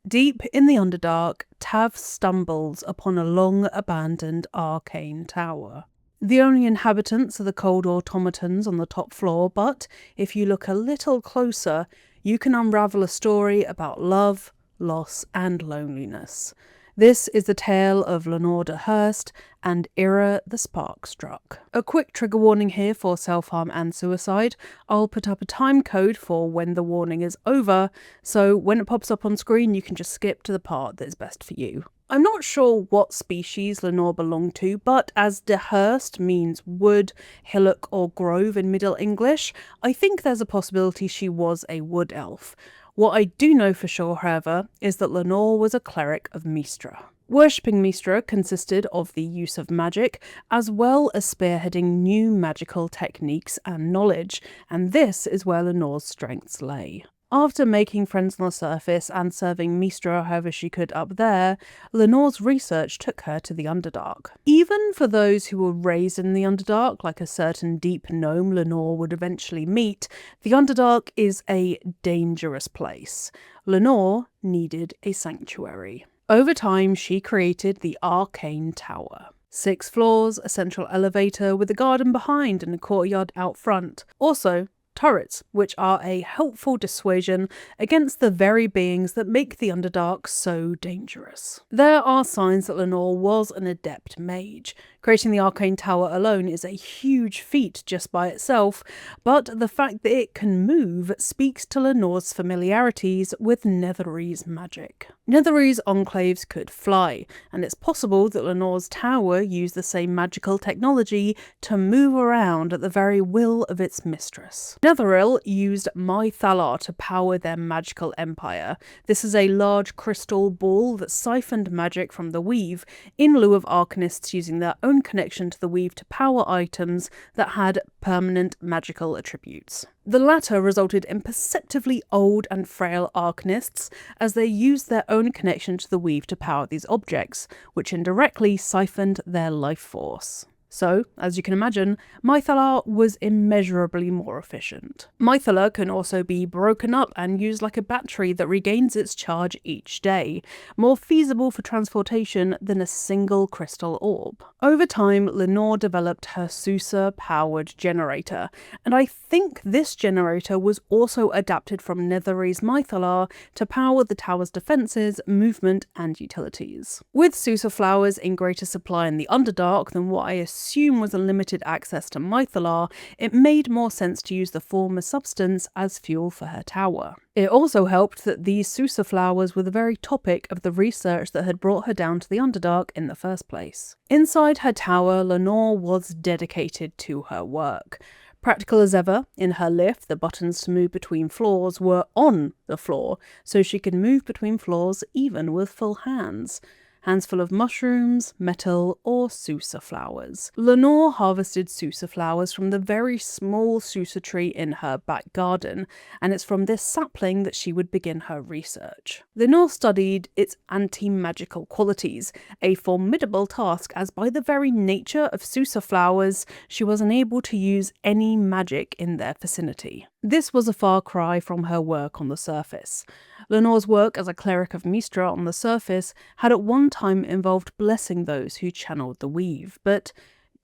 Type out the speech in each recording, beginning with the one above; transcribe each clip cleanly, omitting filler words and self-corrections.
Deep in the Underdark, Tav stumbles upon a long-abandoned arcane tower. The only inhabitants are the cold automatons on the top floor, but if you look a little closer, you can unravel a story about love, loss, and loneliness. This is the tale of Lenore De Hurst and Yrre the Sparkstruck. A quick trigger warning here for self-harm and suicide. I'll put up a time code for when the warning is over, so when it pops up on screen you can just skip to the part that is best for you. I'm not sure what species Lenore belonged to, but as De Hurst means wood, hillock or grove in Middle English, I think there's a possibility she was a wood elf. What I do know for sure, however, is that Lenore was a cleric of Mystra. Worshipping Mystra consisted of the use of magic, as well as spearheading new magical techniques and knowledge, and this is where Lenore's strengths lay. After making friends on the surface and serving Mystra however she could up there, Lenore's research took her to the Underdark. Even for those who were raised in the Underdark, like a certain deep gnome Lenore would eventually meet, the Underdark is a dangerous place. Lenore needed a sanctuary. Over time, she created the Arcane Tower. 6 floors, a central elevator with a garden behind and a courtyard out front. Also, turrets, which are a helpful dissuasion against the very beings that make the Underdark so dangerous. There are signs that Lenore was an adept mage. Creating the Arcane Tower alone is a huge feat just by itself, but the fact that it can move speaks to Lenore's familiarities with Netherese magic. Netherese enclaves could fly, and it's possible that Lenore's tower used the same magical technology to move around at the very will of its mistress. Netheril used Mythalar to power their magical empire. This is a large crystal ball that siphoned magic from the weave, in lieu of arcanists using their own connection to the weave to power items that had permanent magical attributes. The latter resulted in perceptively old and frail arcanists, as they used their own connection to the weave to power these objects, which indirectly siphoned their life force. So, as you can imagine, Mythalar was immeasurably more efficient. Mythalar can also be broken up and used like a battery that regains its charge each day, more feasible for transportation than a single crystal orb. Over time, Lenore developed her Sousa-powered generator, and I think this generator was also adapted from Netherese Mythalar to power the tower's defences, movement, and utilities. With Sousa flowers in greater supply in the Underdark than what I assume was a limited access to Mythalar, it made more sense to use the former substance as fuel for her tower. It also helped that these Sousa flowers were the very topic of the research that had brought her down to the Underdark in the first place. Inside her tower, Lenore was dedicated to her work. Practical as ever, in her lift, the buttons to move between floors were on the floor, so she could move between floors even with full hands. Hands full of mushrooms, metal, or Sousa flowers. Lenore harvested Sousa flowers from the very small Sousa tree in her back garden, and it's from this sapling that she would begin her research. Lenore studied its anti-magical qualities, a formidable task as by the very nature of Sousa flowers, she was unable to use any magic in their vicinity. This was a far cry from her work on the surface. Lenore's work as a cleric of Mystra on the surface had at one time involved blessing those who channeled the weave, but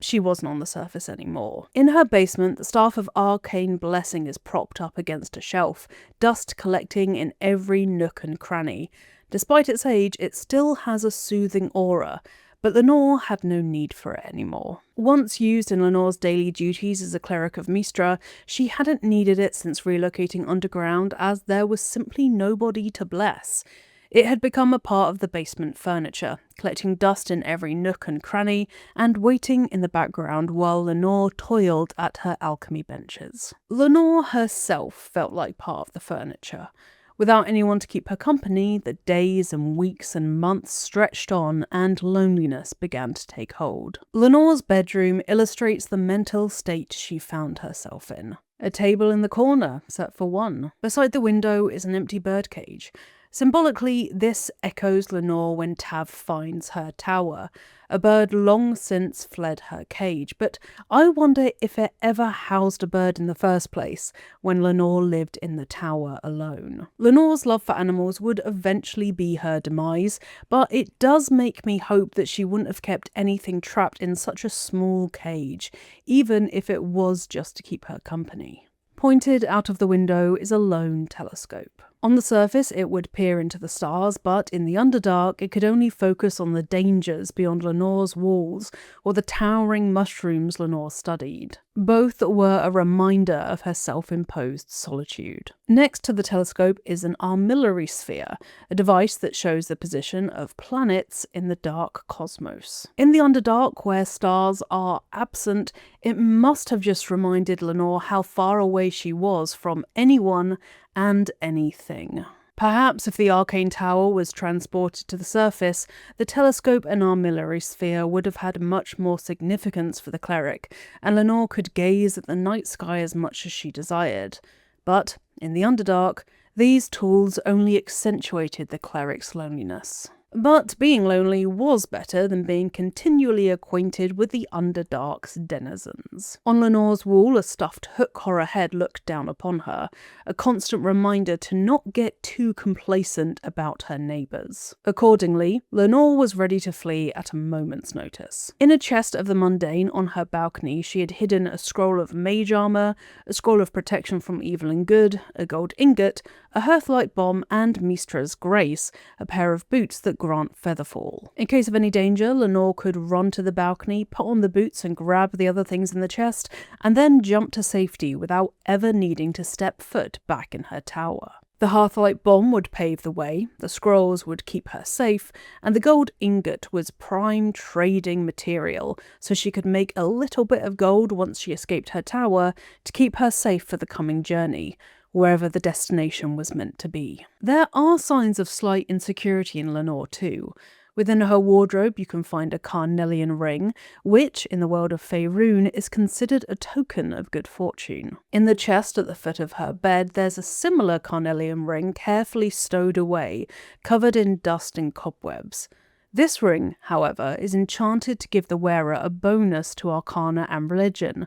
she wasn't on the surface anymore. In her basement, the staff of Arcane Blessing is propped up against a shelf, dust collecting in every nook and cranny. Despite its age, it still has a soothing aura, but Lenore had no need for it anymore. Once used in Lenore's daily duties as a cleric of Mystra, she hadn't needed it since relocating underground, as there was simply nobody to bless. It had become a part of the basement furniture, collecting dust in every nook and cranny, and waiting in the background while Lenore toiled at her alchemy benches. Lenore herself felt like part of the furniture. Without anyone to keep her company, the days and weeks and months stretched on and loneliness began to take hold. Lenore's bedroom illustrates the mental state she found herself in. A table in the corner, set for one. Beside the window is an empty birdcage. Symbolically, this echoes Lenore when Tav finds her tower. A bird long since fled her cage, but I wonder if it ever housed a bird in the first place when Lenore lived in the tower alone. Lenore's love for animals would eventually be her demise, but it does make me hope that she wouldn't have kept anything trapped in such a small cage, even if it was just to keep her company. Pointed out of the window is a lone telescope. On the surface, it would peer into the stars, but in the Underdark, it could only focus on the dangers beyond Lenore's walls or the towering mushrooms Lenore studied. Both were a reminder of her self-imposed solitude. Next to the telescope is an armillary sphere, a device that shows the position of planets in the dark cosmos. In the Underdark, where stars are absent, it must have just reminded Lenore how far away she was from anyone and anything. Perhaps if the Arcane Tower was transported to the surface, the telescope and armillary sphere would have had much more significance for the cleric, and Lenore could gaze at the night sky as much as she desired. But, in the Underdark, these tools only accentuated the cleric's loneliness. But being lonely was better than being continually acquainted with the Underdark's denizens. On Lenore's wall, a stuffed hook horror head looked down upon her, a constant reminder to not get too complacent about her neighbours. Accordingly, Lenore was ready to flee at a moment's notice. In a chest of the mundane on her balcony, she had hidden a scroll of mage armour, a scroll of protection from evil and good, a gold ingot, a hearthlight bomb, and Mystra's grace, a pair of boots that grant featherfall. In case of any danger, Lenore could run to the balcony, put on the boots and grab the other things in the chest, and then jump to safety without ever needing to step foot back in her tower. The hearthlight bomb would pave the way, the scrolls would keep her safe, and the gold ingot was prime trading material, so she could make a little bit of gold once she escaped her tower to keep her safe for the coming journey, wherever the destination was meant to be. There are signs of slight insecurity in Lenore too. Within her wardrobe you can find a carnelian ring, which, in the world of Faerun, is considered a token of good fortune. In the chest at the foot of her bed there's a similar carnelian ring carefully stowed away, covered in dust and cobwebs. This ring, however, is enchanted to give the wearer a bonus to Arcana and Religion,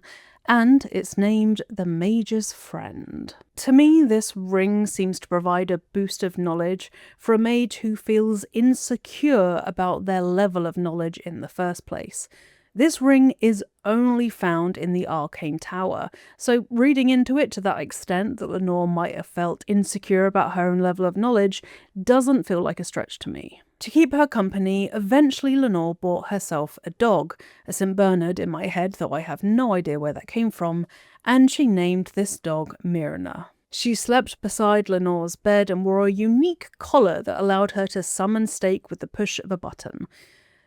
and it's named the Mage's Friend. To me, this ring seems to provide a boost of knowledge for a mage who feels insecure about their level of knowledge in the first place. This ring is only found in the Arcane Tower, so reading into it to that extent that Lenore might have felt insecure about her own level of knowledge doesn't feel like a stretch to me. To keep her company, eventually Lenore bought herself a dog, a St. Bernard in my head, though I have no idea where that came from, and she named this dog Myrna. She slept beside Lenore's bed and wore a unique collar that allowed her to summon stake with the push of a button.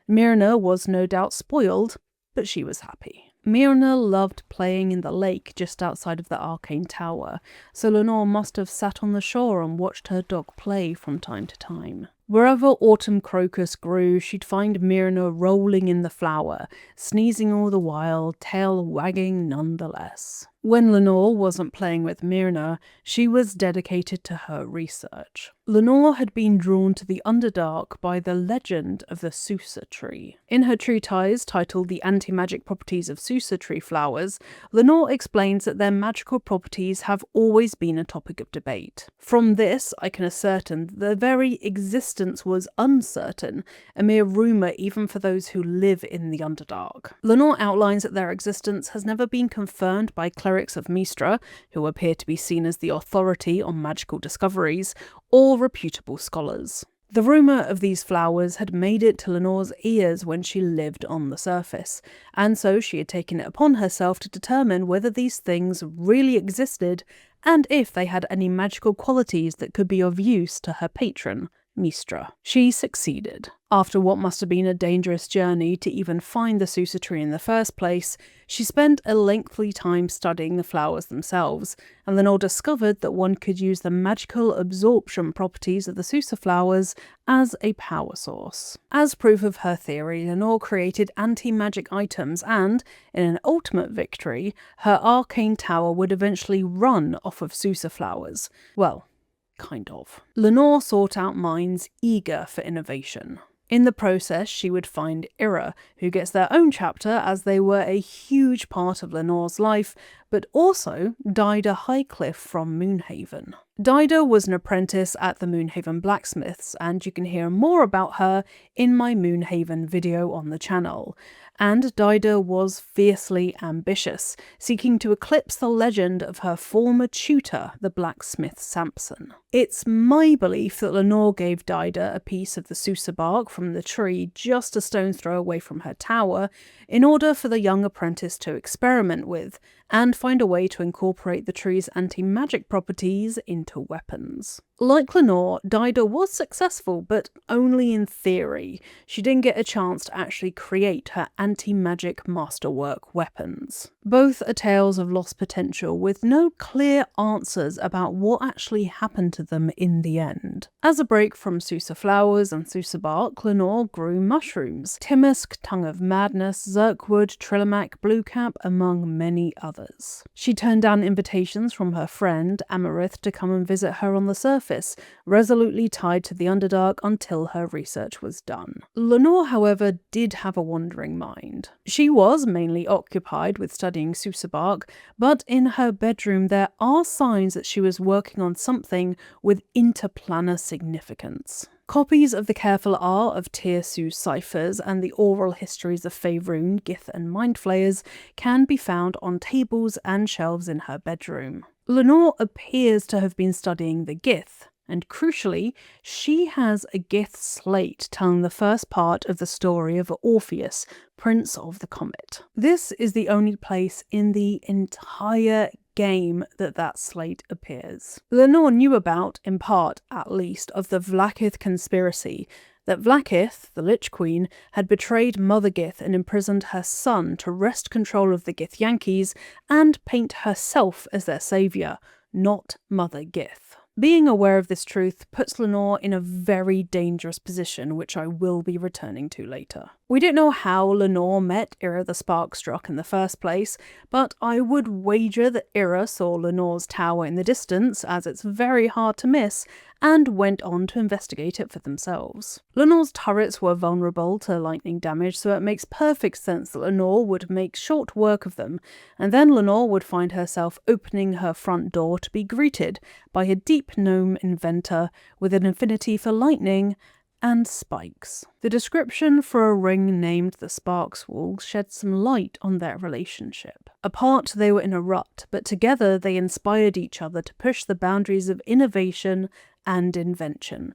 Myrna was no doubt spoiled, but she was happy. Myrna loved playing in the lake just outside of the Arcane Tower, so Lenore must have sat on the shore and watched her dog play from time to time. Wherever autumn crocus grew, she'd find Myrna rolling in the flower, sneezing all the while, tail wagging nonetheless. When Lenore wasn't playing with Myrna, she was dedicated to her research. Lenore had been drawn to the Underdark by the legend of the Susa tree. In her treatise titled The Anti-Magic Properties of Susa Tree Flowers, Lenore explains that their magical properties have always been a topic of debate. From this, I can ascertain that their very existence was uncertain, a mere rumour even for those who live in the Underdark. Lenore outlines that their existence has never been confirmed by clerics of Mystra, who appear to be seen as the authority on magical discoveries, or reputable scholars. The rumour of these flowers had made it to Lenore's ears when she lived on the surface, and so she had taken it upon herself to determine whether these things really existed and if they had any magical qualities that could be of use to her patron, Mystra. She succeeded. After what must have been a dangerous journey to even find the Susa tree in the first place, she spent a lengthy time studying the flowers themselves, and Lenore discovered that one could use the magical absorption properties of the Susa flowers as a power source. As proof of her theory, Lenore created anti-magic items and, in an ultimate victory, her Arcane Tower would eventually run off of Susa flowers. Well, kind of. Lenore sought out minds eager for innovation. In the process, she would find Yrre, who gets their own chapter as they were a huge part of Lenore's life, but also Dida Highcliffe from Moonhaven. Dida was an apprentice at the Moonhaven blacksmiths, and you can hear more about her in my Moonhaven video on the channel. And Dida was fiercely ambitious, seeking to eclipse the legend of her former tutor, the blacksmith Samson. It's my belief that Lenore gave Dida a piece of the Sousa bark from the tree just a stone's throw away from her tower in order for the young apprentice to experiment with and find a way to incorporate the tree's anti-magic properties into weapons. Like Lenore, Dida was successful, but only in theory. She didn't get a chance to actually create her anti-magic masterwork weapons. Both are tales of lost potential, with no clear answers about what actually happened to them in the end. As a break from Sousa flowers and Sousa bark, Lenore grew mushrooms: Timisk, Tongue of Madness, Zirkwood, Trillimac, Bluecap, among many others. She turned down invitations from her friend Amarith to come and visit her on the surface, resolutely tied to the Underdark until her research was done. Lenore, however, did have a wandering mind. She was mainly occupied with studying Sousa bark, but in her bedroom there are signs that she was working on something with interplanar significance. Copies of the careful art of Tirsu ciphers and the oral histories of Faerun, Gith and Mindflayers can be found on tables and shelves in her bedroom. Lenore appears to have been studying the Gith, and crucially, she has a Gith slate telling the first part of the story of Orpheus, Prince of the Comet. This is the only place in the entire game that slate appears. Lenore knew about, in part at least, of the Vlaakith conspiracy, that Vlaakith, the Lich Queen, had betrayed Mother Gith and imprisoned her son to wrest control of the Gith Yankees and paint herself as their saviour, not Mother Gith. Being aware of this truth puts Lenore in a very dangerous position, which I will be returning to later. We don't know how Lenore met Yrre the Sparkstruck in the first place, but I would wager that Yrre saw Lenore's tower in the distance, as it's very hard to miss, and went on to investigate it for themselves. Lenore's turrets were vulnerable to lightning damage, so it makes perfect sense that Lenore would make short work of them, and then Lenore would find herself opening her front door to be greeted by a deep gnome inventor with an affinity for lightning and spikes. The description for a ring named the Sparkswall sheds some light on their relationship. Apart, they were in a rut, but together they inspired each other to push the boundaries of innovation and invention.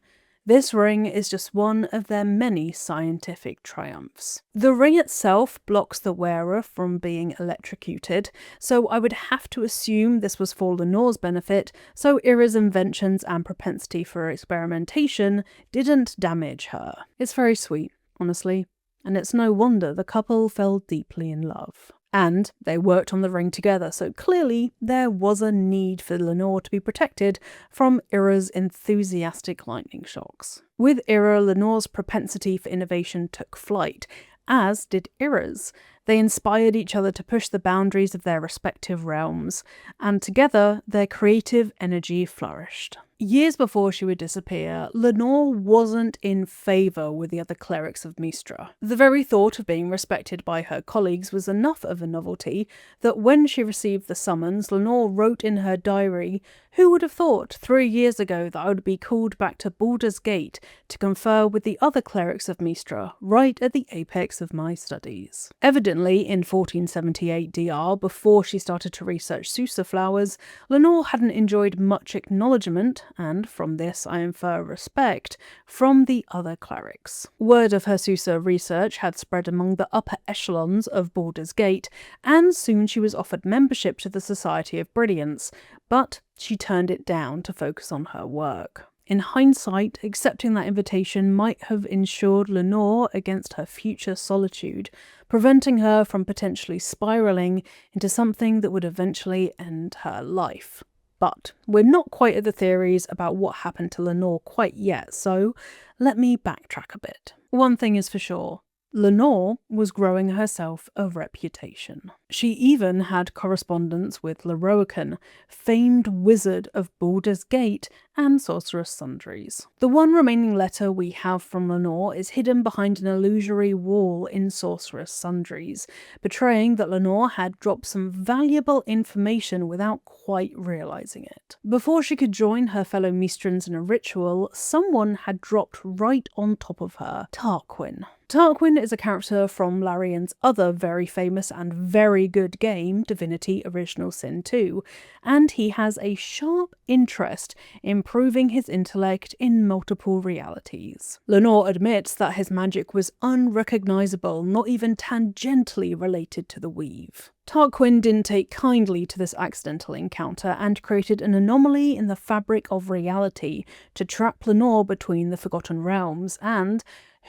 This ring is just one of their many scientific triumphs. The ring itself blocks the wearer from being electrocuted, so I would have to assume this was for Lenore's benefit, so Yrre's inventions and propensity for experimentation didn't damage her. It's very sweet, honestly, and it's no wonder the couple fell deeply in love. And they worked on the ring together, so clearly there was a need for Lenore to be protected from Yrre's enthusiastic lightning shocks. With Yrre, Lenore's propensity for innovation took flight, as did Yrre's. They inspired each other to push the boundaries of their respective realms, and together their creative energy flourished. Years before she would disappear, Lenore wasn't in favour with the other clerics of Mystra. The very thought of being respected by her colleagues was enough of a novelty that when she received the summons, Lenore wrote in her diary, "Who would have thought 3 years ago that I would be called back to Baldur's Gate to confer with the other clerics of Mystra, right at the apex of my studies?" Evidently, in 1478 DR, before she started to research Sousa flowers, Lenore hadn't enjoyed much acknowledgement, and from this I infer respect, from the other clerics. Word of her Sousa research had spread among the upper echelons of Baldur's Gate, and soon she was offered membership to the Society of Brilliance, but she turned it down to focus on her work. In hindsight, accepting that invitation might have ensured Lenore against her future solitude, preventing her from potentially spiralling into something that would eventually end her life. But we're not quite at the theories about what happened to Lenore quite yet, so let me backtrack a bit. One thing is for sure, Lenore was growing herself a reputation. She even had correspondence with Lorroakan, famed wizard of Baldur's Gate and Sorcerous Sundries. The one remaining letter we have from Lenore is hidden behind an illusory wall in Sorcerous Sundries, betraying that Lenore had dropped some valuable information without quite realising it. Before she could join her fellow Mystrans in a ritual, someone had dropped right on top of her: Tarquin. Tarquin is a character from Larian's other very famous and very good game, Divinity Original Sin 2, and he has a sharp interest in proving his intellect in multiple realities. Lenore admits that his magic was unrecognisable, not even tangentially related to the weave. Tarquin didn't take kindly to this accidental encounter and created an anomaly in the fabric of reality to trap Lenore between the Forgotten Realms and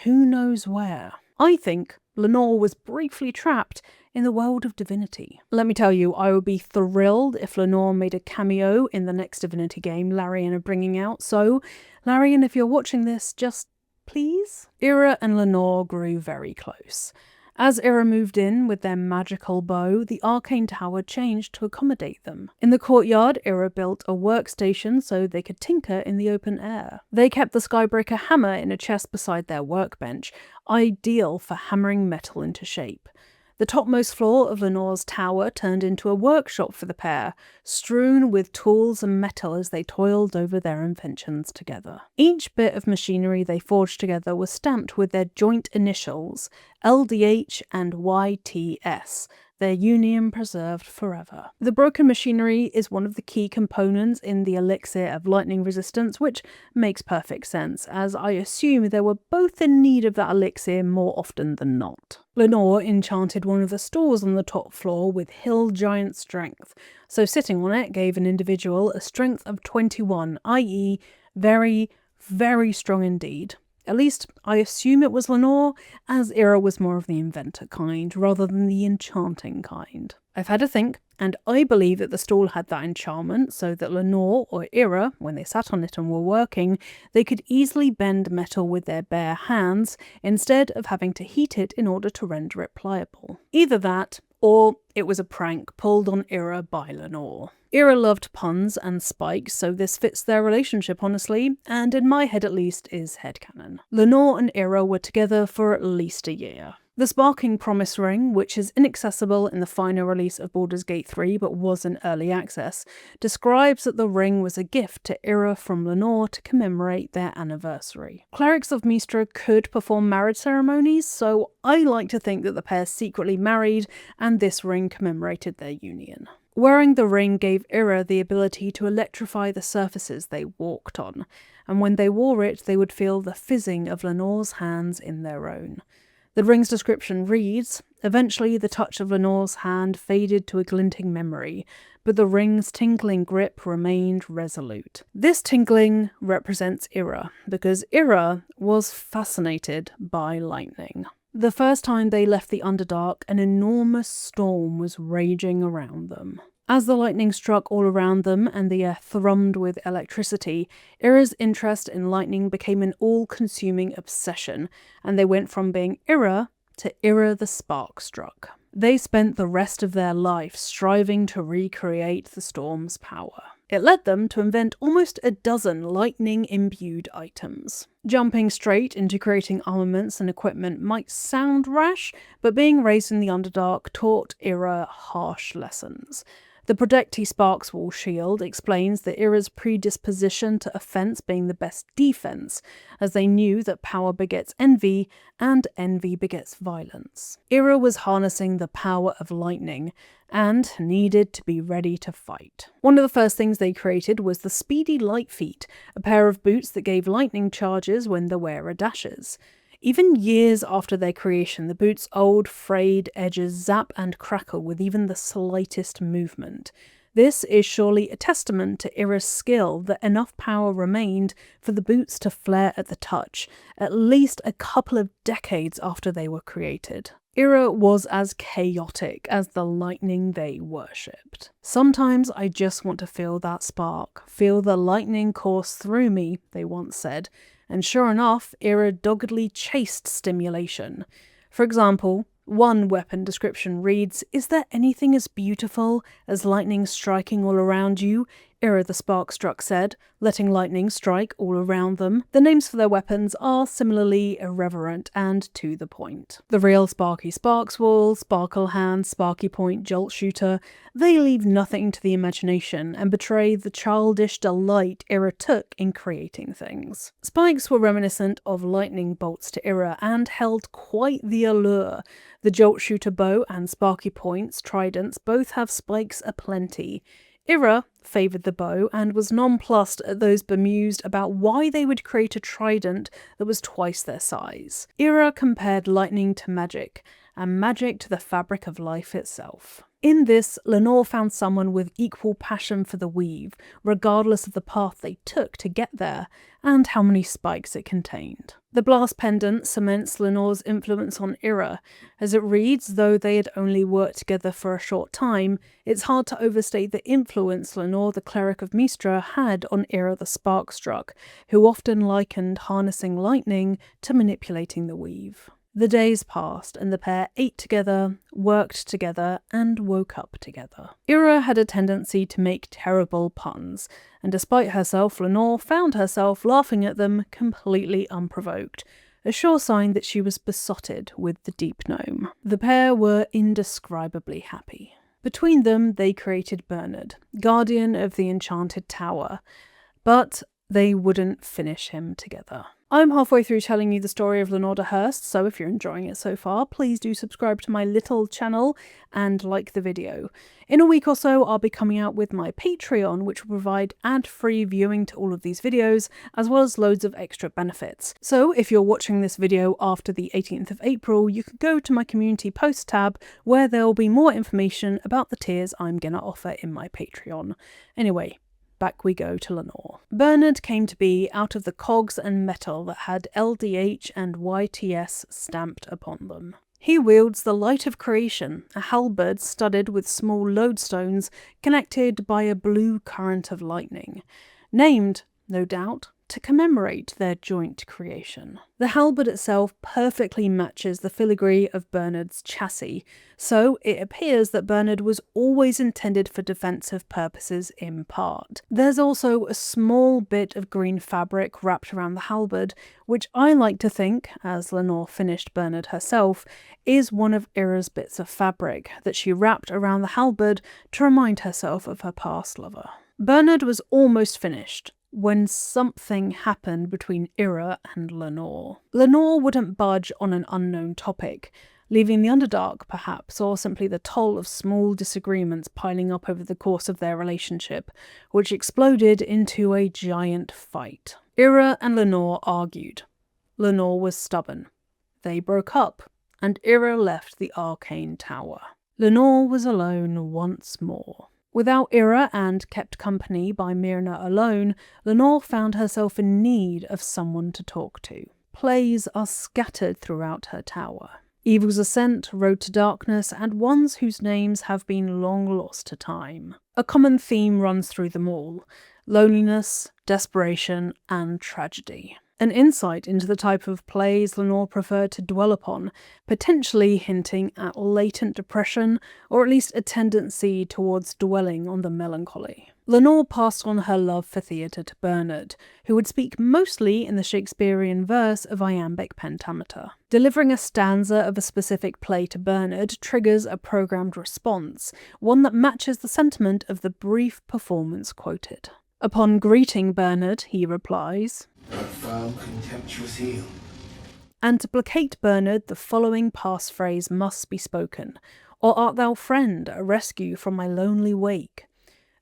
who knows where. I think Lenore was briefly trapped in the world of Divinity. Let me tell you, I would be thrilled if Lenore made a cameo in the next Divinity game Larian are bringing out, so Larian, if you're watching this, just please? Yrre and Lenore grew very close. As Yrre moved in with their magical bow, the Arcane Tower changed to accommodate them. In the courtyard, Yrre built a workstation so they could tinker in the open air. They kept the Skybreaker hammer in a chest beside their workbench, ideal for hammering metal into shape. The topmost floor of Lenore's tower turned into a workshop for the pair, strewn with tools and metal as they toiled over their inventions together. Each bit of machinery they forged together was stamped with their joint initials, LDH and YTS, their union preserved forever. The broken machinery is one of the key components in the elixir of lightning resistance, which makes perfect sense, as I assume they were both in need of that elixir more often than not. Lenore enchanted one of the stores on the top floor with Hill Giant Strength, so sitting on it gave an individual a strength of 21, i.e. very, very strong indeed. At least, I assume it was Lenore, as Yrre was more of the inventor kind, rather than the enchanting kind. I've had a think, and I believe that the stall had that enchantment, so that Lenore or Yrre, when they sat on it and were working, they could easily bend metal with their bare hands, instead of having to heat it in order to render it pliable. Either that, or it was a prank pulled on Yrre by Lenore. Yrre loved puns and spikes, so this fits their relationship honestly, and in my head at least is headcanon. Lenore and Yrre were together for at least a year. The Sparking Promise Ring, which is inaccessible in the final release of Baldur's Gate 3 but was in early access, describes that the ring was a gift to Yrre from Lenore to commemorate their anniversary. Clerics of Mystra could perform marriage ceremonies, so I like to think that the pair secretly married and this ring commemorated their union. Wearing the ring gave Yrre the ability to electrify the surfaces they walked on, and when they wore it they would feel the fizzing of Lenore's hands in their own. The ring's description reads, "Eventually the touch of Lenore's hand faded to a glinting memory, but the ring's tingling grip remained resolute." This tingling represents Yrre, because Yrre was fascinated by lightning. The first time they left the Underdark, an enormous storm was raging around them. As the lightning struck all around them and the air thrummed with electricity, Yrre's interest in lightning became an all-consuming obsession, and they went from being Yrre to Yrre the Sparkstruck. They spent the rest of their life striving to recreate the storm's power. It led them to invent almost a dozen lightning-imbued items. Jumping straight into creating armaments and equipment might sound rash, but being raised in the Underdark taught Yrre harsh lessons. The Protecti Sparks Wall shield explains that Yrre's predisposition to offense being the best defense, as they knew that power begets envy, and envy begets violence. Yrre was harnessing the power of lightning, and needed to be ready to fight. One of the first things they created was the Speedy Light Feet, a pair of boots that gave lightning charges when the wearer dashes. Even years after their creation, the boots' old, frayed edges zap and crackle with even the slightest movement. This is surely a testament to Yrre's skill that enough power remained for the boots to flare at the touch, at least a couple of decades after they were created. Yrre was as chaotic as the lightning they worshipped. "Sometimes I just want to feel that spark, feel the lightning course through me," they once said. And sure enough, Yrre doggedly chased stimulation. For example, One weapon description reads, "Is there anything as beautiful as lightning striking all around you?" Yrre the Sparkstruck said, letting lightning strike all around them. The names for their weapons are similarly irreverent and to the point. The real Sparky Sparkswall, Sparkle Hand, Sparky Point, Jolt Shooter, they leave nothing to the imagination and betray the childish delight Yrre took in creating things. Spikes were reminiscent of lightning bolts to Yrre and held quite the allure. The Jolt Shooter bow and Sparky Point's tridents both have spikes aplenty. Yrre favoured the bow and was nonplussed at those bemused about why they would create a trident that was twice their size. Yrre compared lightning to magic, and magic to the fabric of life itself. In this, Lenore found someone with equal passion for the weave, regardless of the path they took to get there, and how many spikes it contained. The blast pendant cements Lenore's influence on Yrre. As it reads, though they had only worked together for a short time, it's hard to overstate the influence Lenore, the cleric of Mystra, had on Yrre the Sparkstruck, who often likened harnessing lightning to manipulating the weave. The days passed, and the pair ate together, worked together, and woke up together. Yrre had a tendency to make terrible puns, and despite herself, Lenore found herself laughing at them completely unprovoked, a sure sign that she was besotted with the deep gnome. The pair were indescribably happy. Between them, they created Bernard, guardian of the Enchanted Tower, but they wouldn't finish him together. I'm halfway through telling you the story of Lenore De Hurst, so if you're enjoying it so far, please do subscribe to my little channel and like the video. In a week or so, I'll be coming out with my Patreon, which will provide ad-free viewing to all of these videos, as well as loads of extra benefits. So if you're watching this video after the 18th of April, you can go to my community posts tab, where there will be more information about the tiers I'm gonna offer in my Patreon. Anyway, back we go to Lenore. Bernard came to be out of the cogs and metal that had LDH and YTS stamped upon them. He wields the Light of Creation, a halberd studded with small lodestones connected by a blue current of lightning, named, no doubt, to commemorate their joint creation. The halberd itself perfectly matches the filigree of Bernard's chassis, so it appears that Bernard was always intended for defensive purposes in part. There's also a small bit of green fabric wrapped around the halberd, which I like to think, as Lenore finished Bernard herself, is one of Yrre's bits of fabric that she wrapped around the halberd to remind herself of her past lover. Bernard was almost finished when something happened between Yrre and Lenore. Lenore wouldn't budge on an unknown topic, leaving the Underdark perhaps, or simply the toll of small disagreements piling up over the course of their relationship, which exploded into a giant fight. Yrre and Lenore argued. Lenore was stubborn. They broke up, and Yrre left the Arcane Tower. Lenore was alone once more. Without Yrre and kept company by Myrna alone, Lenore found herself in need of someone to talk to. Plays are scattered throughout her tower. Evil's Ascent, Road to Darkness, and ones whose names have been long lost to time. A common theme runs through them all: loneliness, desperation, and tragedy. An insight into the type of plays Lenore preferred to dwell upon, potentially hinting at latent depression, or at least a tendency towards dwelling on the melancholy. Lenore passed on her love for theatre to Bernard, who would speak mostly in the Shakespearean verse of iambic pentameter. Delivering a stanza of a specific play to Bernard triggers a programmed response, one that matches the sentiment of the brief performance quoted. Upon greeting Bernard, he replies, "That foul contemptuous heel." And to placate Bernard, the following passphrase must be spoken: "Or art thou, friend, a rescue from my lonely wake?"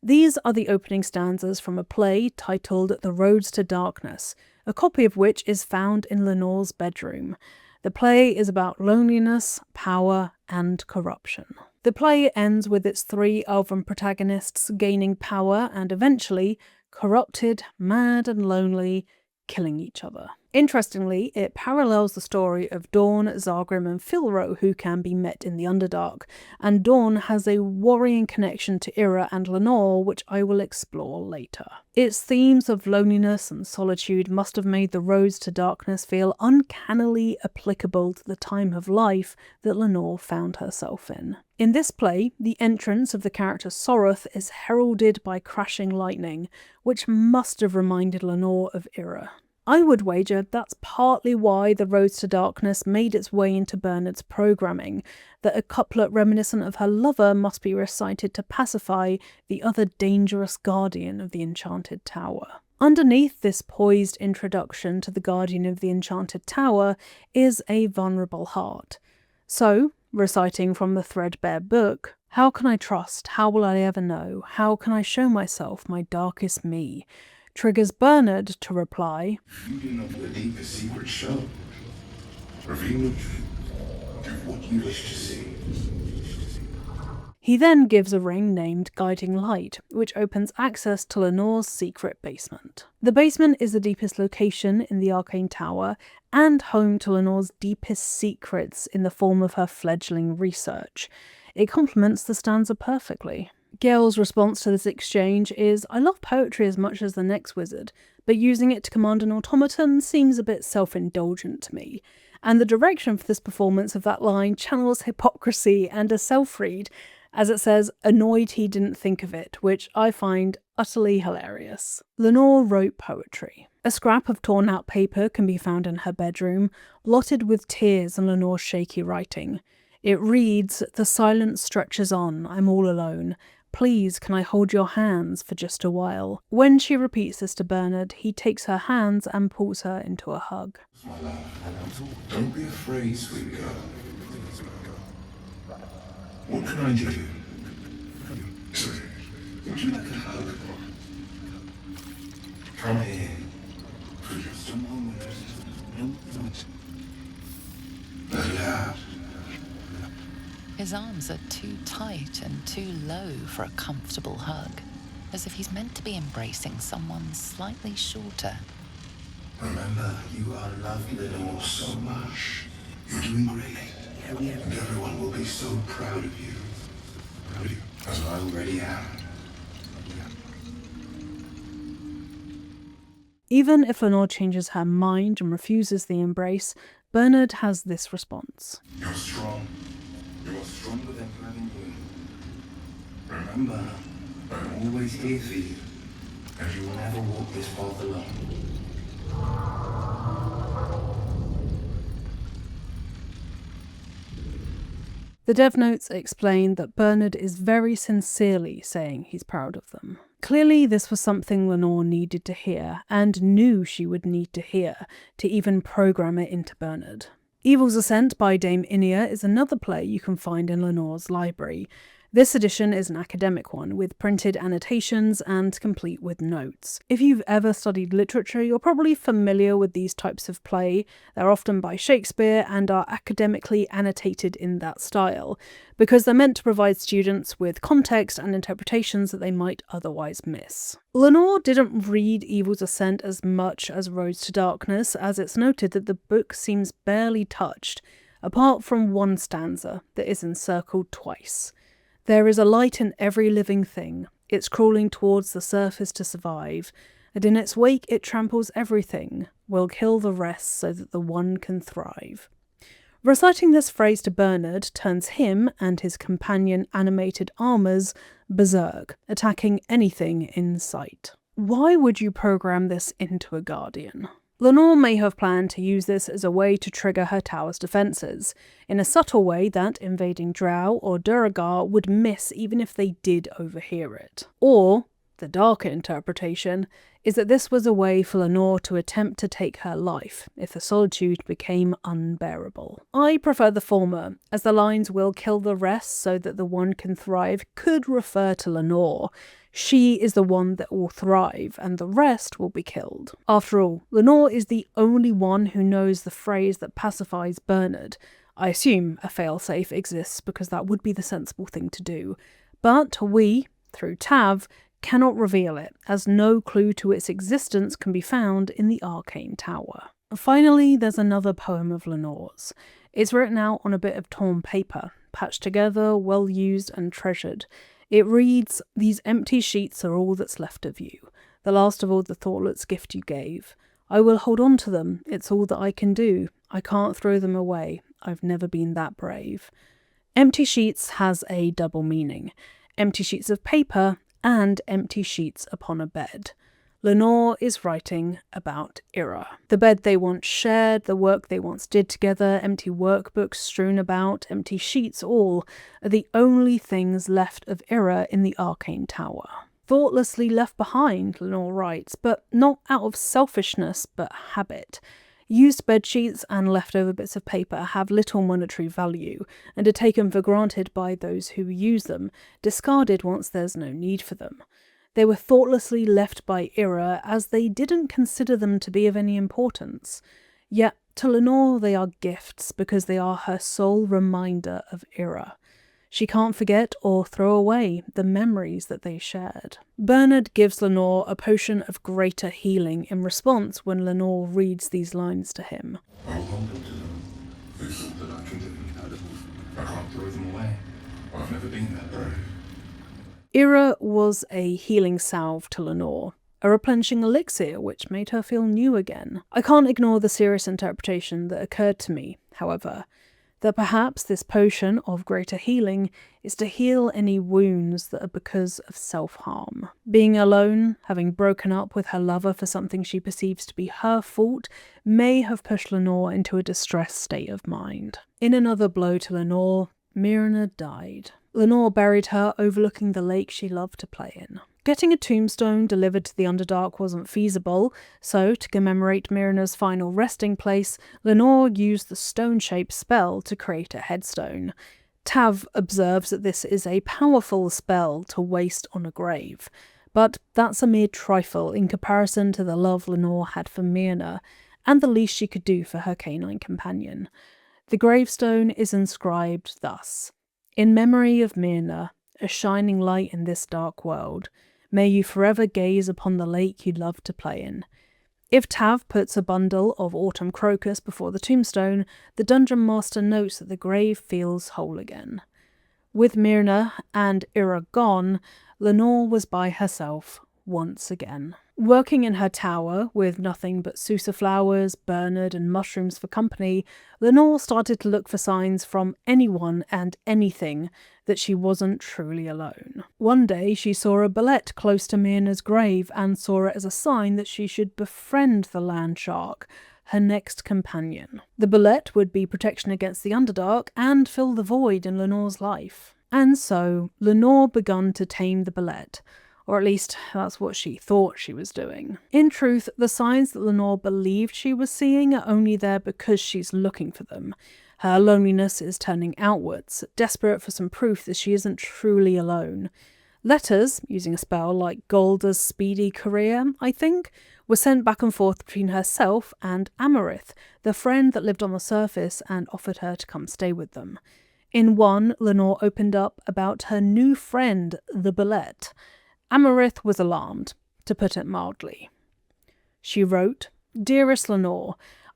These are the opening stanzas from a play titled The Roads to Darkness, a copy of which is found in Lenore's bedroom. The play is about loneliness, power, and corruption. The play ends with its three elven protagonists gaining power and eventually, corrupted, mad and lonely, killing each other. Interestingly, it parallels the story of Dawn, Zargrim and Filro, who can be met in the Underdark, and Dawn has a worrying connection to Yrre and Lenore, which I will explore later. Its themes of loneliness and solitude must have made the roads to darkness feel uncannily applicable to the time of life that Lenore found herself in. In this play, the entrance of the character Sorroth is heralded by crashing lightning, which must have reminded Lenore of Yrre. I would wager that's partly why the Roads to Darkness made its way into Bernard's programming, that a couplet reminiscent of her lover must be recited to pacify the other dangerous guardian of the Enchanted Tower. Underneath this poised introduction to the guardian of the Enchanted Tower is a vulnerable heart. So, reciting from the threadbare book, "How can I trust? How will I ever know? How can I show myself my darkest me?" triggers Bernard to reply, You do not the deepest secret show. Reveal the truth. Give what you wish to see. He then gives a ring named Guiding Light, which opens access to Lenore's secret basement. The basement is the deepest location in the Arcane Tower, and home to Lenore's deepest secrets in the form of her fledgling research. It complements the stanza perfectly. Gale's response to this exchange is, "I love poetry as much as the next wizard, but using it to command an automaton seems a bit self-indulgent to me." And the direction for this performance of that line channels hypocrisy and a self-read, as it says, "annoyed he didn't think of it," which I find utterly hilarious. Lenore wrote poetry. A scrap of torn-out paper can be found in her bedroom, blotted with tears and Lenore's shaky writing. It reads, "The silence stretches on, I'm all alone. Please, can I hold your hands for just a while?" When she repeats this to Bernard, he takes her hands and pulls her into a hug. My love, don't be afraid, sweet girl. What can I do? Sorry, would you like a hug? Come here. For just a moment. Let it out. His arms are too tight and too low for a comfortable hug, as if he's meant to be embracing someone slightly shorter. Remember, you are loved, Lenore, so much. You're doing great. And everyone will be so proud of you. As I already am. Even if Lenore changes her mind and refuses the embrace, Bernard has this response. You're strong. You are stronger than you ever knew. Remember, I'm always here for you, and you will never walk this path alone. The dev notes explain that Bernard is very sincerely saying he's proud of them. Clearly this was something Lenore needed to hear, and knew she would need to hear, to even program it into Bernard. Evil's Ascent by Dame Inia is another play you can find in Lenore's library. This edition is an academic one, with printed annotations and complete with notes. If you've ever studied literature, you're probably familiar with these types of play. They're often by Shakespeare and are academically annotated in that style, because they're meant to provide students with context and interpretations that they might otherwise miss. Lenore didn't read Evil's Ascent as much as Roads to Darkness, as it's noted that the book seems barely touched, apart from one stanza that is encircled twice. "There is a light in every living thing. It's crawling towards the surface to survive, and in its wake it tramples everything. Will kill the rest so that the one can thrive." Reciting this phrase to Bernard turns him and his companion animated armours berserk, attacking anything in sight. Why would you program this into a guardian? Lenore may have planned to use this as a way to trigger her tower's defences, in a subtle way that invading Drow or Duragar would miss even if they did overhear it. Or, the darker interpretation, is that this was a way for Lenore to attempt to take her life, if the solitude became unbearable. I prefer the former, as the lines "will kill the rest so that the one can thrive" could refer to Lenore. She is the one that will thrive, and the rest will be killed. After all, Lenore is the only one who knows the phrase that pacifies Bernard. I assume a failsafe exists because that would be the sensible thing to do. But we, through Tav, cannot reveal it, as no clue to its existence can be found in the Arcane Tower. Finally, there's another poem of Lenore's. It's written out on a bit of torn paper, patched together, well used and treasured. It reads, "These empty sheets are all that's left of you, the last of all the thoughtless gift you gave. I will hold on to them, it's all that I can do. I can't throw them away, I've never been that brave." Empty sheets has a double meaning. Empty sheets of paper and empty sheets upon a bed. Lenore is writing about Yrre. The bed they once shared, the work they once did together, empty workbooks strewn about, empty sheets all, are the only things left of Yrre in the Arcane Tower. Thoughtlessly left behind, Lenore writes, but not out of selfishness, but habit. Used bedsheets and leftover bits of paper have little monetary value and are taken for granted by those who use them, discarded once there's no need for them. They were thoughtlessly left by Yrre as they didn't consider them to be of any importance. Yet to Lenore they are gifts because they are her sole reminder of Yrre. She can't forget or throw away the memories that they shared. Bernard gives Lenore a potion of greater healing in response when Lenore reads these lines to him. I will hold on to them. It's all that I can do. I can't throw them away. I've never been that brave. Yrre was a healing salve to Lenore, a replenishing elixir which made her feel new again. I can't ignore the serious interpretation that occurred to me, however, that perhaps this potion of greater healing is to heal any wounds that are because of self-harm. Being alone, having broken up with her lover for something she perceives to be her fault, may have pushed Lenore into a distressed state of mind. In another blow to Lenore, Yrre died. Lenore buried her overlooking the lake she loved to play in. Getting a tombstone delivered to the Underdark wasn't feasible, so to commemorate Yrre's final resting place, Lenore used the stone-shaped spell to create a headstone. Tav observes that this is a powerful spell to waste on a grave, but that's a mere trifle in comparison to the love Lenore had for Yrre, and the least she could do for her canine companion. The gravestone is inscribed thus: "In memory of Yrre, a shining light in this dark world, may you forever gaze upon the lake you love to play in." If Tav puts a bundle of autumn crocus before the tombstone, the dungeon master notes that the grave feels whole again. With Yrre and Yrre gone, Lenore was by herself once again. Working in her tower, with nothing but Sousa flowers, Bernard and mushrooms for company, Lenore started to look for signs from anyone and anything that she wasn't truly alone. One day she saw a bullet close to Yrre's grave and saw it as a sign that she should befriend the land shark, her next companion. The bullet would be protection against the Underdark and fill the void in Lenore's life. And so Lenore begun to tame the bullet. Or at least, that's what she thought she was doing. In truth, the signs that Lenore believed she was seeing are only there because she's looking for them. Her loneliness is turning outwards, desperate for some proof that she isn't truly alone. Letters, using a spell like Golda's speedy career, I think, were sent back and forth between herself and Amarith, the friend that lived on the surface and offered her to come stay with them. In one, Lenore opened up about her new friend, the bullet. Amarith was alarmed, to put it mildly. She wrote, "Dearest Lenore,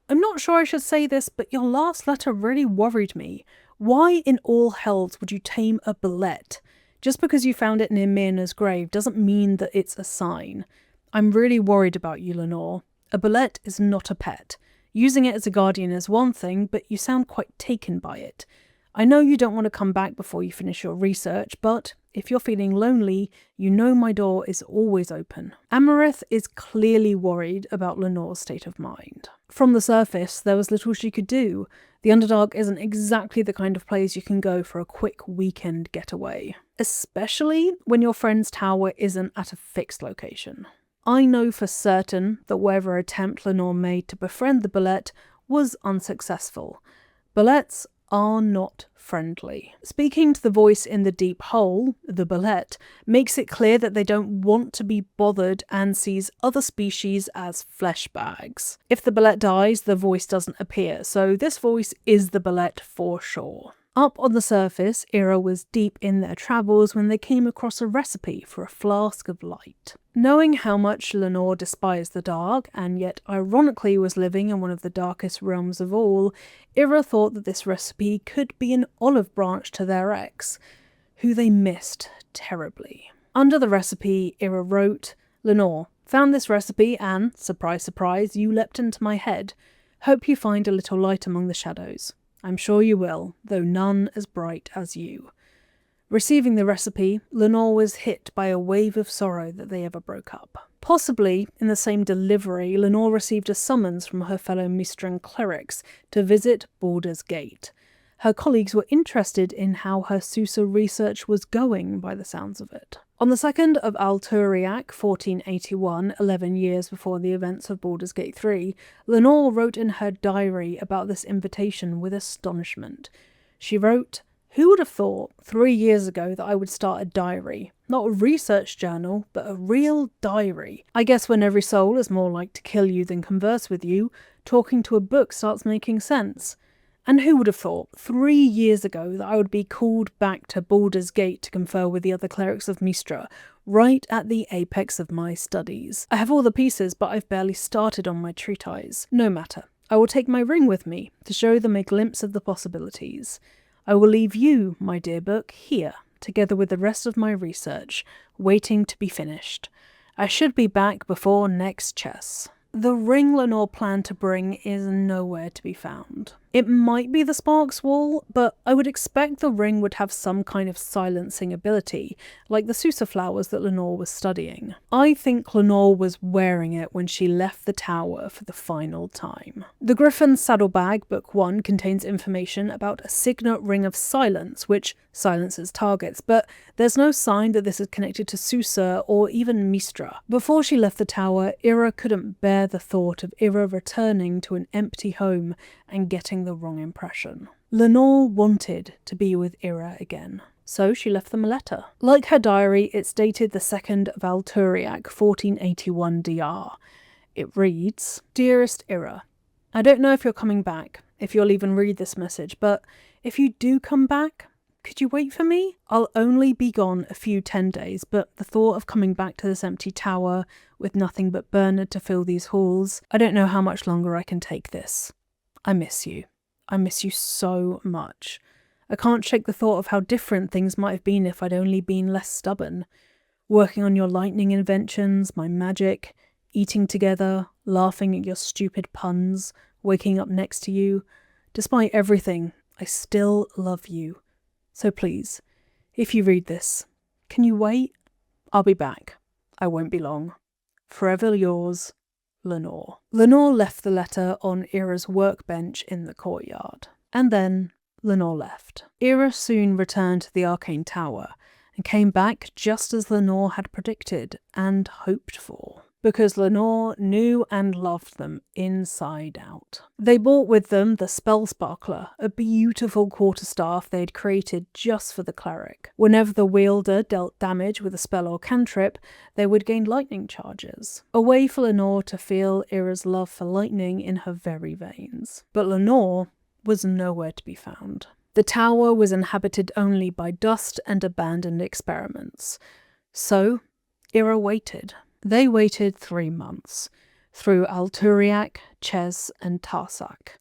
I'm not sure I should say this, but your last letter really worried me. Why in all hells would you tame a bullet? Just because you found it near Yrre's grave doesn't mean that it's a sign. I'm really worried about you, Lenore. A bullet is not a pet. Using it as a guardian is one thing, but you sound quite taken by it. I know you don't want to come back before you finish your research, but if you're feeling lonely, you know my door is always open." Amarith is clearly worried about Lenore's state of mind. From the surface, there was little she could do. The Underdark isn't exactly the kind of place you can go for a quick weekend getaway, especially when your friend's tower isn't at a fixed location. I know for certain that whatever attempt Lenore made to befriend the bullet was unsuccessful. Bullets are not friendly. Speaking to the voice in the deep hole, the bullet, makes it clear that they don't want to be bothered and sees other species as flesh bags. If the bullet dies, the voice doesn't appear, so this voice is the bullet for sure. Up on the surface, Yrre was deep in their travels when they came across a recipe for a flask of light. Knowing how much Lenore despised the dark, and yet ironically was living in one of the darkest realms of all, Yrre thought that this recipe could be an olive branch to their ex, who they missed terribly. Under the recipe, Yrre wrote, "Lenore, found this recipe and, surprise surprise, you leapt into my head. Hope you find a little light among the shadows. I'm sure you will, though none as bright as you." Receiving the recipe, Lenore was hit by a wave of sorrow that they ever broke up. Possibly, in the same delivery, Lenore received a summons from her fellow Mystran clerics to visit Baldur's Gate. Her colleagues were interested in how her Susa research was going, by the sounds of it. On the 2nd of Alturiac, 1481, 11 years before the events of Baldur's Gate 3, Lenore wrote in her diary about this invitation with astonishment. She wrote, "Who would have thought 3 years ago that I would start a diary? Not a research journal, but a real diary. I guess when every soul is more like to kill you than converse with you, talking to a book starts making sense. And who would have thought 3 years ago that I would be called back to Baldur's Gate to confer with the other clerics of Mystra, right at the apex of my studies. I have all the pieces, but I've barely started on my treatise. No matter. I will take my ring with me to show them a glimpse of the possibilities. I will leave you, my dear book, here, together with the rest of my research, waiting to be finished. I should be back before next chess." The ring Lenore planned to bring is nowhere to be found. It might be the Sparks Wall, but I would expect the ring would have some kind of silencing ability, like the Susa flowers that Lenore was studying. I think Lenore was wearing it when she left the tower for the final time. The Griffin's Saddlebag, Book 1, contains information about a signet ring of silence, which silences targets, but there's no sign that this is connected to Susa or even Mystra. Before she left the tower, Yrre couldn't bear the thought of Yrre returning to an empty home and getting the wrong impression. Lenore wanted to be with Yrre again, so she left them a letter. Like her diary, it's dated the 2nd of Alturiac, 1481 DR. It reads, "Dearest Yrre, I don't know if you're coming back, if you'll even read this message, but if you do come back, could you wait for me? I'll only be gone a few 10 days, but the thought of coming back to this empty tower with nothing but Bernard to fill these halls, I don't know how much longer I can take this. I miss you. I miss you so much. I can't shake the thought of how different things might have been if I'd only been less stubborn. Working on your lightning inventions, my magic, eating together, laughing at your stupid puns, waking up next to you. Despite everything, I still love you. So please, if you read this, can you wait? I'll be back. I won't be long. Forever yours, Lenore." Lenore left the letter on Yrre's workbench in the courtyard. And then Lenore left. Yrre soon returned to the Arcane Tower and came back just as Lenore had predicted and hoped for, because Lenore knew and loved them inside out. They brought with them the Spell Sparkler, a beautiful quarterstaff they had created just for the cleric. Whenever the wielder dealt damage with a spell or cantrip, they would gain lightning charges, a way for Lenore to feel Yrre's love for lightning in her very veins. But Lenore was nowhere to be found. The tower was inhabited only by dust and abandoned experiments. So Yrre waited. They waited 3 months, through Alturiac, Ches, and Tarsak.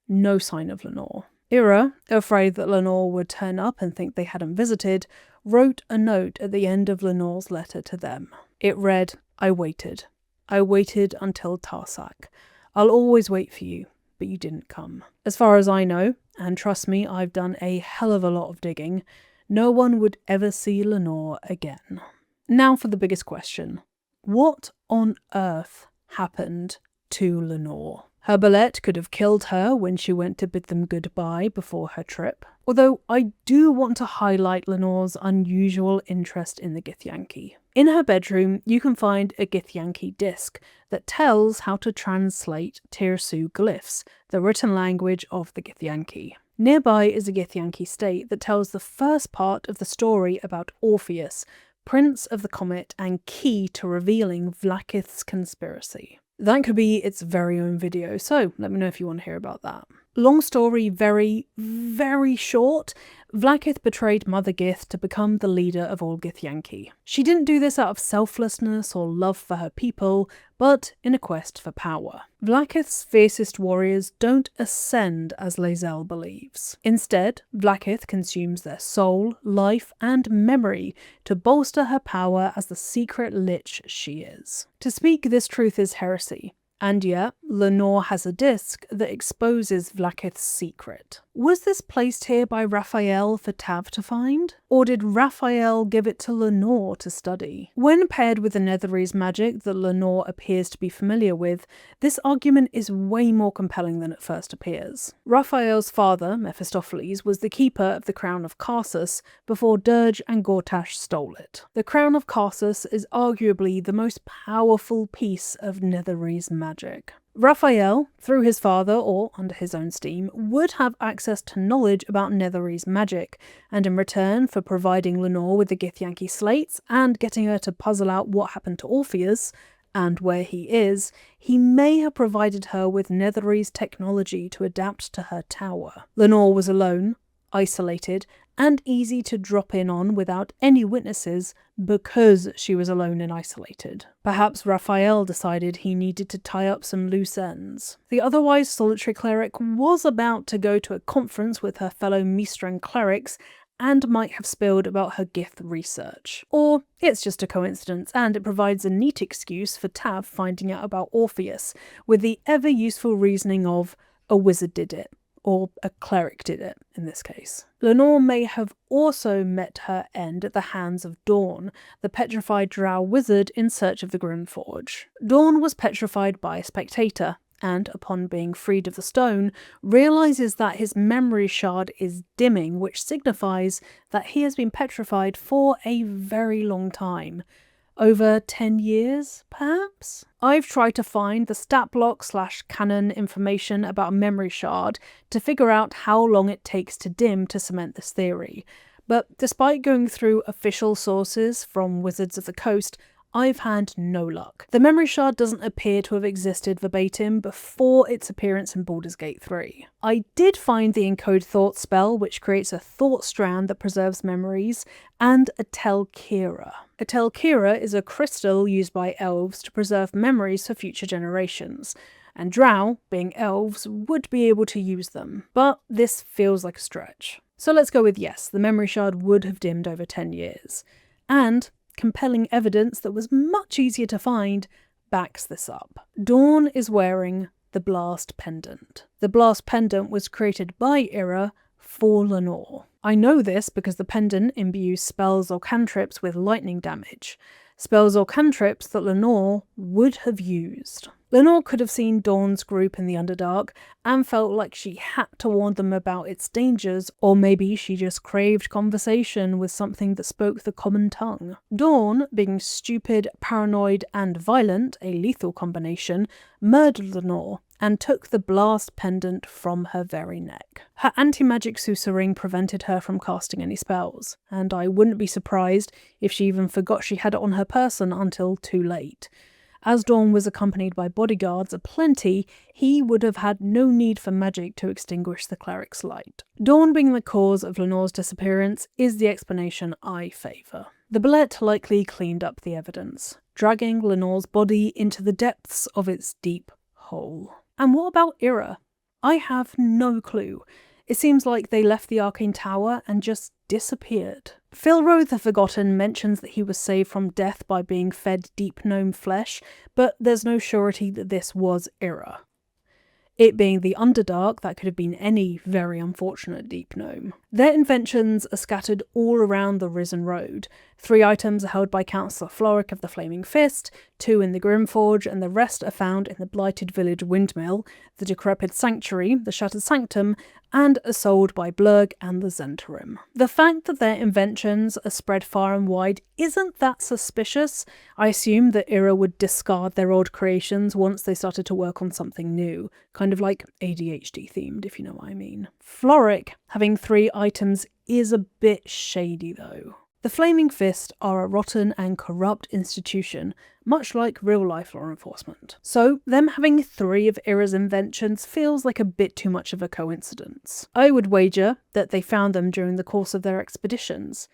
No sign of Lenore. Yrre, afraid that Lenore would turn up and think they hadn't visited, wrote a note at the end of Lenore's letter to them. It read, "I waited. I waited until Tarsak. I'll always wait for you, but you didn't come. As far as I know, and trust me, I've done a hell of a lot of digging, no one would ever see Lenore again." Now for the biggest question. What on earth happened to Lenore? Her bullet could have killed her when she went to bid them goodbye before her trip. Although I do want to highlight Lenore's unusual interest in the Githyanki. In her bedroom, you can find a Githyanki disc that tells how to translate Tirsu glyphs, the written language of the Githyanki. Nearby is a Githyanki state that tells the first part of the story about Orpheus, Prince of the Comet and key to revealing Vlaakith's conspiracy. That could be its very own video, so let me know if you want to hear about that. Long story, very, very short, Vlaakith betrayed Mother Gith to become the leader of all Githyanki. She didn't do this out of selflessness or love for her people, but in a quest for power. Vlaakith's fiercest warriors don't ascend as Lae'zel believes. Instead, Vlaakith consumes their soul, life, and memory to bolster her power as the secret lich she is. To speak this truth is heresy. And yet, Lenore has a disc that exposes Vlaakith's secret. Was this placed here by Raphael for Tav to find? Or did Raphael give it to Lenore to study? When paired with the Netherese magic that Lenore appears to be familiar with, this argument is way more compelling than it first appears. Raphael's father, Mephistopheles, was the keeper of the crown of Karsus before Dirge and Gortash stole it. The crown of Karsus is arguably the most powerful piece of Netherese magic. Raphael, through his father or under his own steam, would have access to knowledge about Netherese magic, and in return for providing Lenore with the Githyanki slates and getting her to puzzle out what happened to Orpheus, and where he is, he may have provided her with Netherese technology to adapt to her tower. Lenore was alone, isolated, and easy to drop in on without any witnesses because she was alone and isolated. Perhaps Raphael decided he needed to tie up some loose ends. The otherwise solitary cleric was about to go to a conference with her fellow Mystra clerics and might have spilled about her Gith research. Or it's just a coincidence and it provides a neat excuse for Tav finding out about Orpheus, with the ever-useful reasoning of a wizard did it. Or a cleric did it, in this case. Lenore may have also met her end at the hands of Dawn, the petrified drow wizard in search of the Grimforge. Dawn was petrified by a spectator, and upon being freed of the stone, realises that his memory shard is dimming, which signifies that he has been petrified for a very long time. Over 10 years, perhaps? I've tried to find the stat block / canon information about a memory shard to figure out how long it takes to dim to cement this theory, but despite going through official sources from Wizards of the Coast, I've had no luck. The memory shard doesn't appear to have existed verbatim before its appearance in Baldur's Gate 3. I did find the Encode Thought spell, which creates a thought strand that preserves memories, and a Telkira. A Telkira is a crystal used by elves to preserve memories for future generations, and drow, being elves, would be able to use them. But this feels like a stretch. So let's go with yes, the memory shard would have dimmed over 10 years. And compelling evidence that was much easier to find backs this up. Dawn is wearing the Blast Pendant. The Blast Pendant was created by Yrre for Lenore. I know this because the pendant imbues spells or cantrips with lightning damage. Spells or cantrips that Lenore would have used. Lenore could have seen Dawn's group in the Underdark and felt like she had to warn them about its dangers, or maybe she just craved conversation with something that spoke the common tongue. Dawn, being stupid, paranoid, and violent, a lethal combination, murdered Lenore and took the Blast Pendant from her very neck. Her anti-magic Sussurring prevented her from casting any spells, and I wouldn't be surprised if she even forgot she had it on her person until too late. As Dawn was accompanied by bodyguards aplenty, he would have had no need for magic to extinguish the cleric's light. Dawn being the cause of Lenore's disappearance is the explanation I favour. The Bullet likely cleaned up the evidence, dragging Lenore's body into the depths of its deep hole. And what about Yrre? I have no clue. It seems like they left the Arcane Tower and just disappeared. Filro the Forgotten mentions that he was saved from death by being fed deep gnome flesh, but there's no surety that this was Yrre. It being the Underdark, that could have been any very unfortunate deep gnome. Their inventions are scattered all around the Risen Road. 3 items are held by Councillor Floric of the Flaming Fist, 2 in the Grimforge, and the rest are found in the Blighted Village Windmill, the Decrepit Sanctuary, the Shattered Sanctum, and are sold by Blurg and the Zentarim. The fact that their inventions are spread far and wide isn't that suspicious. I assume that Yrre would discard their old creations once they started to work on something new, kind of like ADHD themed, if you know what I mean. Floric having 3 items is a bit shady though. The Flaming Fist are a rotten and corrupt institution, much like real-life law enforcement. So, them having 3 of Yrre's inventions feels like a bit too much of a coincidence. I would wager that they found them during the course of their expeditions.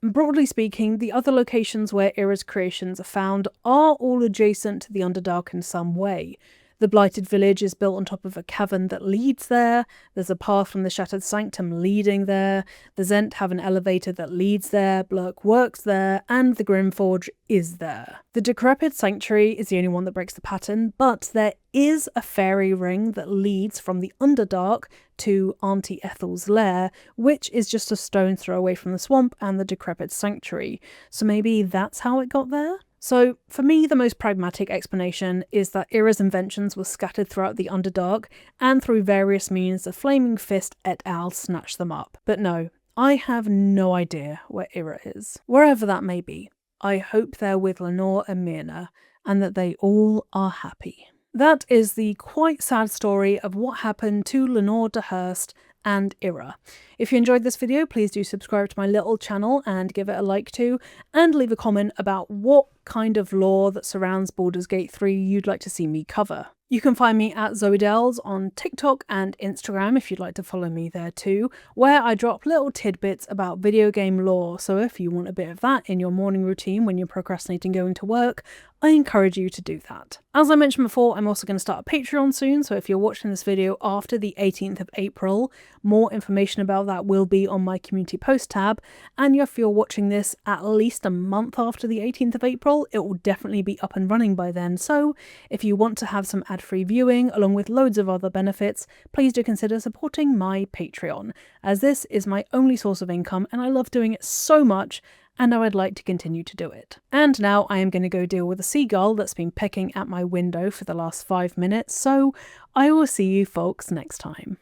Broadly speaking, the other locations where Yrre's creations are found are all adjacent to the Underdark in some way. The Blighted Village is built on top of a cavern that leads there, there's a path from the Shattered Sanctum leading there, the Zent have an elevator that leads there, Blurk works there, and the Grimforge is there. The Decrepit Sanctuary is the only one that breaks the pattern, but there is a fairy ring that leads from the Underdark to Auntie Ethel's lair, which is just a stone's throw away from the swamp and the Decrepit Sanctuary, so maybe that's how it got there? So, for me, the most pragmatic explanation is that Yrre's inventions were scattered throughout the Underdark, and through various means the Flaming Fist et al. Snatched them up. But no, I have no idea where Yrre is. Wherever that may be, I hope they're with Lenore and Myrna, and that they all are happy. That is the quite sad story of what happened to Lenore De Hurst and Yrre. If you enjoyed this video, please do subscribe to my little channel and give it a like too, and leave a comment about what kind of lore that surrounds Baldur's Gate 3 you'd like to see me cover. You can find me at Zoe Dels on TikTok and Instagram if you'd like to follow me there too, where I drop little tidbits about video game lore, so if you want a bit of that in your morning routine when you're procrastinating going to work, I encourage you to do that. As I mentioned before, I'm also going to start a Patreon soon, so if you're watching this video after the 18th of April, more information about that will be on my community post tab, and if you're watching this at least a month after the 18th of April, it will definitely be up and running by then, so if you want to have some ad-free viewing along with loads of other benefits, please do consider supporting my Patreon, as this is my only source of income and I love doing it so much, and I would like to continue to do it. And now I am going to go deal with a seagull that's been pecking at my window for the last 5 minutes, so I will see you folks next time.